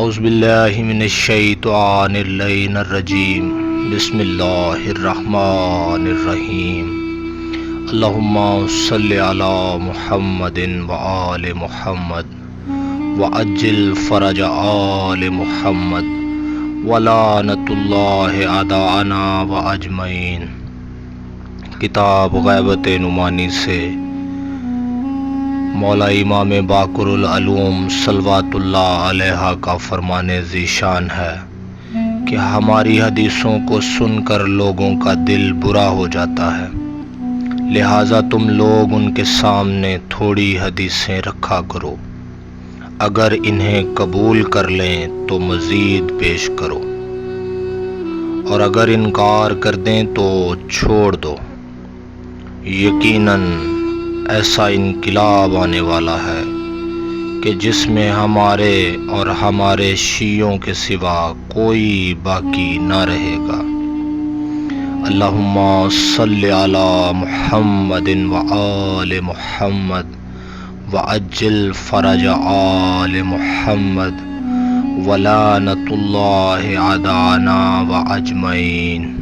اعوذ باللہ من الشیطان اللعین الرجیم بسم اللہ الرحمن الرحیم اللہم صلی علی محمد وآل محمد وعجل فرج آل محمد ولعنت اللہ اعداءنا واجمعین۔ کتاب غیبت نعمانی سے مولا امام باقر العلوم صلوات اللہ علیہ کا فرمان ذیشان ہے کہ ہماری حدیثوں کو سن کر لوگوں کا دل برا ہو جاتا ہے، لہٰذا تم لوگ ان کے سامنے تھوڑی حدیثیں رکھا کرو، اگر انہیں قبول کر لیں تو مزید پیش کرو، اور اگر انکار کر دیں تو چھوڑ دو۔ یقیناً ایسا انقلاب آنے والا ہے کہ جس میں ہمارے اور ہمارے شیعوں کے سوا کوئی باقی نہ رہے گا۔ اللہم صلی علی محمد وآل محمد وعجل فرج آل محمد ولعنت اللہ اعداءنا واجمعین۔